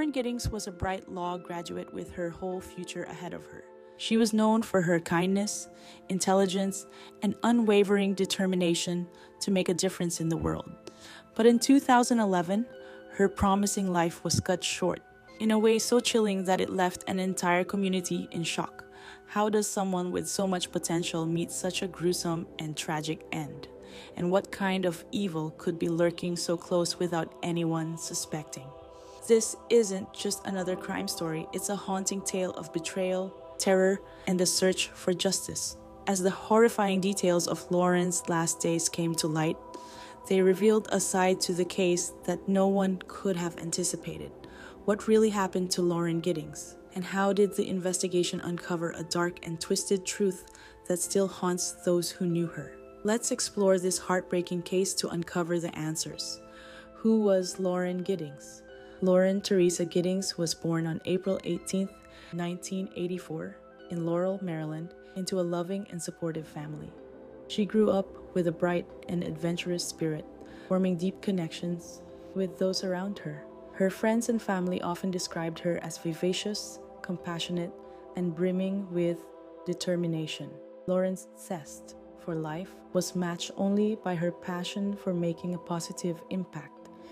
Lauren Giddings was a bright law graduate with her whole future ahead of her. She was known for her kindness, intelligence, and unwavering determination to make a difference in the world. But in 2011, her promising life was cut short in a way so chilling that it left an entire community in shock. How does someone with so much potential meet such a gruesome and tragic end? And what kind of evil could be lurking so close without anyone suspecting? This isn't just another crime story, it's a haunting tale of betrayal, terror, and the search for justice. As the horrifying details of Lauren's last days came to light, they revealed a side to the case that no one could have anticipated. What really happened to Lauren Giddings? And how did the investigation uncover a dark and twisted truth that still haunts those who knew her? Let's explore this heartbreaking case to uncover the answers. Who was Lauren Giddings? Lauren Teresa Giddings was born on April 18, 1984, in Laurel, Maryland, into a loving and supportive family. She grew up with a bright and adventurous spirit, forming deep connections with those around her. Her friends and family often described her as vivacious, compassionate, and brimming with determination. Lauren's zest for life was matched only by her passion for making a positive impact,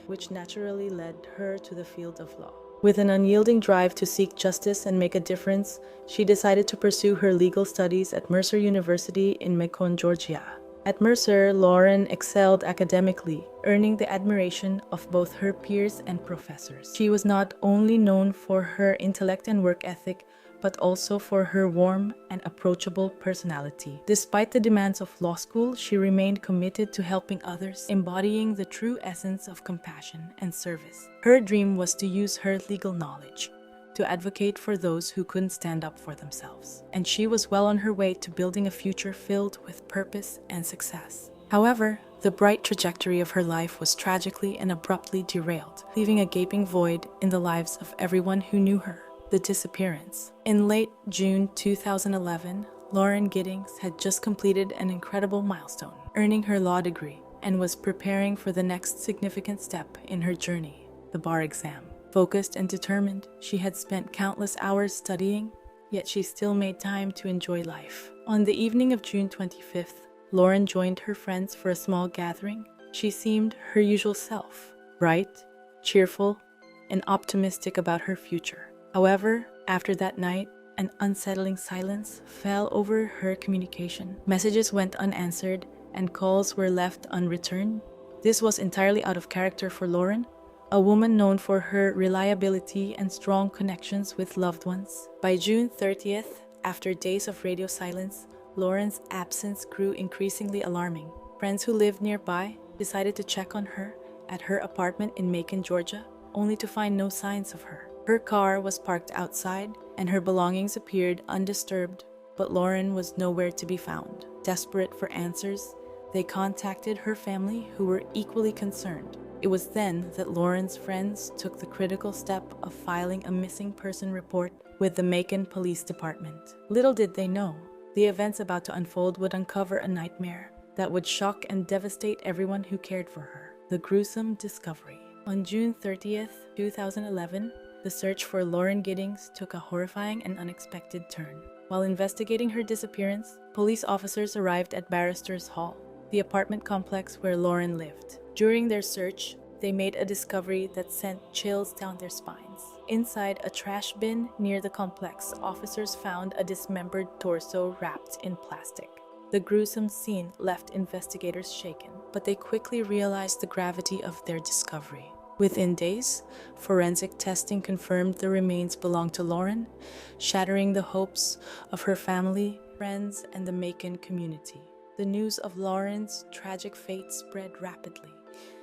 which naturally led her to the field of law. With an unyielding drive to seek justice and make a difference, she decided to pursue her legal studies at Mercer University in Macon, Georgia. At Mercer, Lauren excelled academically, earning the admiration of both her peers and professors. She was not only known for her intellect and work ethic, but also for her warm and approachable personality. Despite the demands of law school, she remained committed to helping others, embodying the true essence of compassion and service. Her dream was to use her legal knowledge to advocate for those who couldn't stand up for themselves. And she was well on her way to building a future filled with purpose and success. However, the bright trajectory of her life was tragically and abruptly derailed, leaving a gaping void in the lives of everyone who knew her. The disappearance. In late June 2011, Lauren Giddings had just completed an incredible milestone, earning her law degree, and was preparing for the next significant step in her journey, the bar exam. Focused and determined, she had spent countless hours studying, yet she still made time to enjoy life. On the evening of June 25th, Lauren joined her friends for a small gathering. She seemed her usual self, bright, cheerful, and optimistic about her future. However, after that night, an unsettling silence fell over her communication. Messages went unanswered, and calls were left unreturned. This was entirely out of character for Lauren, a woman known for her reliability and strong connections with loved ones. By June 30th, after days of radio silence, Lauren's absence grew increasingly alarming. Friends who lived nearby decided to check on her at her apartment in Macon, Georgia, only to find no signs of her. Her car was parked outside, and her belongings appeared undisturbed, but Lauren was nowhere to be found. Desperate for answers, they contacted her family, who were equally concerned. It was then that Lauren's friends took the critical step of filing a missing person report with the Macon Police Department. Little did they know, the events about to unfold would uncover a nightmare that would shock and devastate everyone who cared for her. The gruesome discovery. On June 30th, 2011, the search for Lauren Giddings took a horrifying and unexpected turn. While investigating her disappearance, police officers arrived at Barristers Hall, the apartment complex where Lauren lived. During their search, they made a discovery that sent chills down their spines. Inside a trash bin near the complex, officers found a dismembered torso wrapped in plastic. The gruesome scene left investigators shaken, but they quickly realized the gravity of their discovery. Within days, forensic testing confirmed the remains belonged to Lauren, shattering the hopes of her family, friends, and the Macon community. The news of Lauren's tragic fate spread rapidly,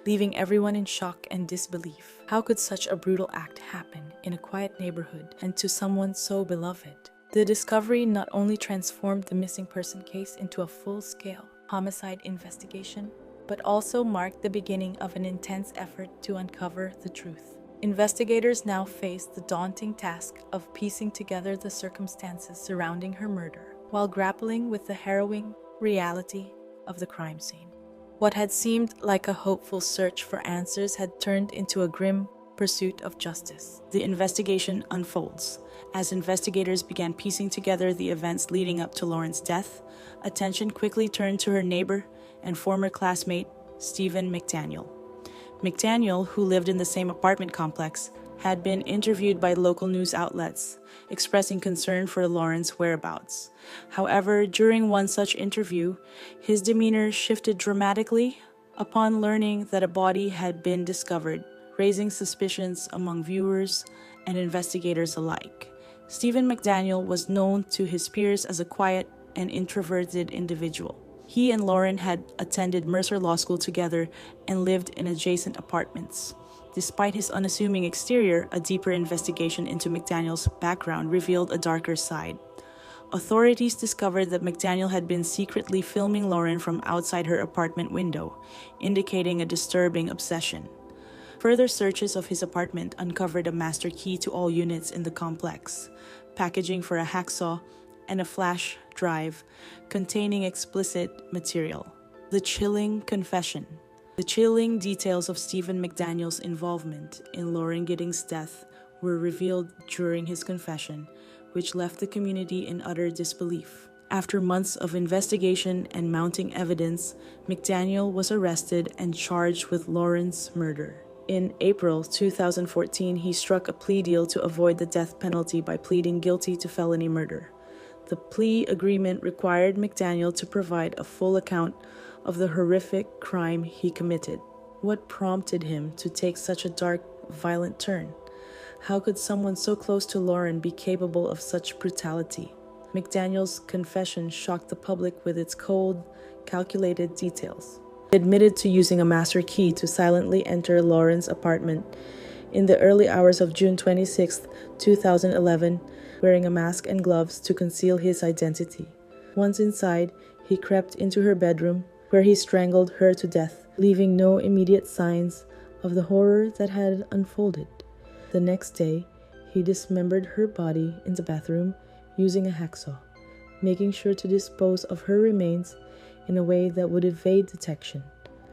leaving everyone in shock and disbelief. How could such a brutal act happen in a quiet neighborhood and to someone so beloved? The discovery not only transformed the missing person case into a full-scale homicide investigation, but also marked the beginning of an intense effort to uncover the truth. Investigators now faced the daunting task of piecing together the circumstances surrounding her murder, while grappling with the harrowing reality of the crime scene. What had seemed like a hopeful search for answers had turned into a grim pursuit of justice. The investigation unfolds. As investigators began piecing together the events leading up to Lauren's death, attention quickly turned to her neighbor and former classmate, Stephen McDaniel. McDaniel, who lived in the same apartment complex, had been interviewed by local news outlets, expressing concern for Lauren's whereabouts. However, during one such interview, his demeanor shifted dramatically upon learning that a body had been discovered, raising suspicions among viewers and investigators alike. Stephen McDaniel was known to his peers as a quiet and introverted individual. He and Lauren had attended Mercer Law School together and lived in adjacent apartments. Despite his unassuming exterior, a deeper investigation into McDaniel's background revealed a darker side. Authorities discovered that McDaniel had been secretly filming Lauren from outside her apartment window, indicating a disturbing obsession. Further searches of his apartment uncovered a master key to all units in the complex, packaging for a hacksaw, and a flash drive containing explicit material. The chilling confession. The chilling details of Stephen McDaniel's involvement in Lauren Giddings' death were revealed during his confession, which left the community in utter disbelief. After months of investigation and mounting evidence, McDaniel was arrested and charged with Lauren's murder. In April 2014, he struck a plea deal to avoid the death penalty by pleading guilty to felony murder. The plea agreement required McDaniel to provide a full account of the horrific crime he committed. What prompted him to take such a dark, violent turn? How could someone so close to Lauren be capable of such brutality? McDaniel's confession shocked the public with its cold, calculated details. He admitted to using a master key to silently enter Lauren's apartment in the early hours of June 26, 2011, wearing a mask and gloves to conceal his identity. Once inside, he crept into her bedroom, where he strangled her to death, leaving no immediate signs of the horror that had unfolded. The next day, he dismembered her body in the bathroom using a hacksaw, making sure to dispose of her remains in a way that would evade detection.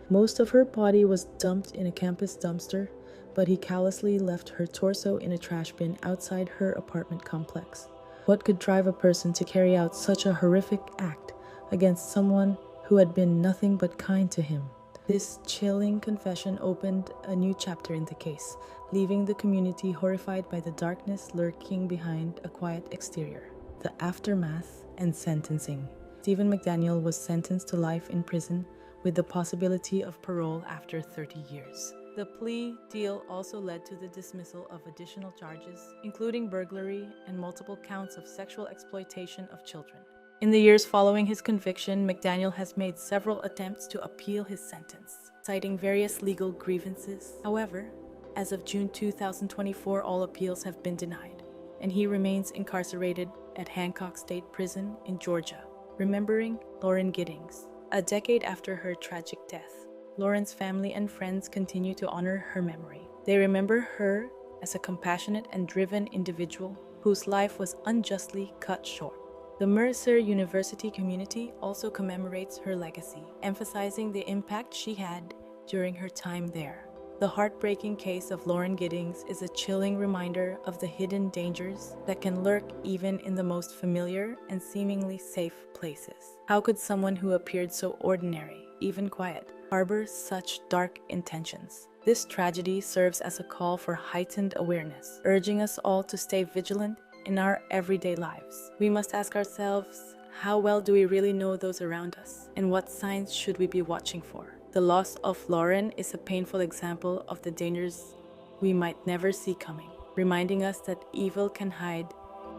Most of her body was dumped in a campus dumpster, but he callously left her torso in a trash bin outside her apartment complex. What could drive a person to carry out such a horrific act against someone who had been nothing but kind to him? This chilling confession opened a new chapter in the case, leaving the community horrified by the darkness lurking behind a quiet exterior. The aftermath and sentencing. Stephen McDaniel was sentenced to life in prison with the possibility of parole after 30 years. The plea deal also led to the dismissal of additional charges, including burglary and multiple counts of sexual exploitation of children. In the years following his conviction, McDaniel has made several attempts to appeal his sentence, citing various legal grievances. However, as of June 2024, all appeals have been denied, and he remains incarcerated at Hancock State Prison in Georgia. Remembering Lauren Giddings. A decade after her tragic death, Lauren's family and friends continue to honor her memory. They remember her as a compassionate and driven individual whose life was unjustly cut short. The Mercer University community also commemorates her legacy, emphasizing the impact she had during her time there. The heartbreaking case of Lauren Giddings is a chilling reminder of the hidden dangers that can lurk even in the most familiar and seemingly safe places. How could someone who appeared so ordinary, even quiet, harbor such dark intentions? This tragedy serves as a call for heightened awareness, urging us all to stay vigilant in our everyday lives. We must ask ourselves, how well do we really know those around us? And what signs should we be watching for? The loss of Lauren is a painful example of the dangers we might never see coming, reminding us that evil can hide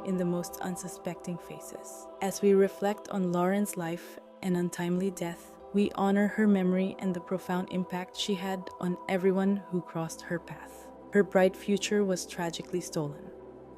in the most unsuspecting faces. As we reflect on Lauren's life and untimely death, we honor her memory and the profound impact she had on everyone who crossed her path. Her bright future was tragically stolen,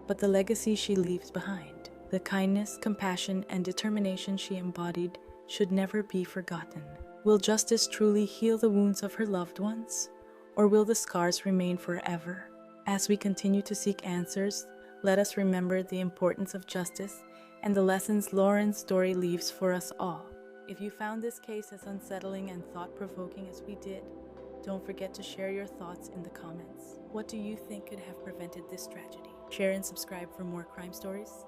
but the legacy she leaves behind, the kindness, compassion, and determination she embodied should never be forgotten. Will justice truly heal the wounds of her loved ones, or will the scars remain forever? As we continue to seek answers, let us remember the importance of justice and the lessons Lauren's story leaves for us all. If you found this case as unsettling and thought-provoking as we did, Don't forget to share your thoughts in the comments. What do you think could have prevented this tragedy? Share and subscribe for more crime stories.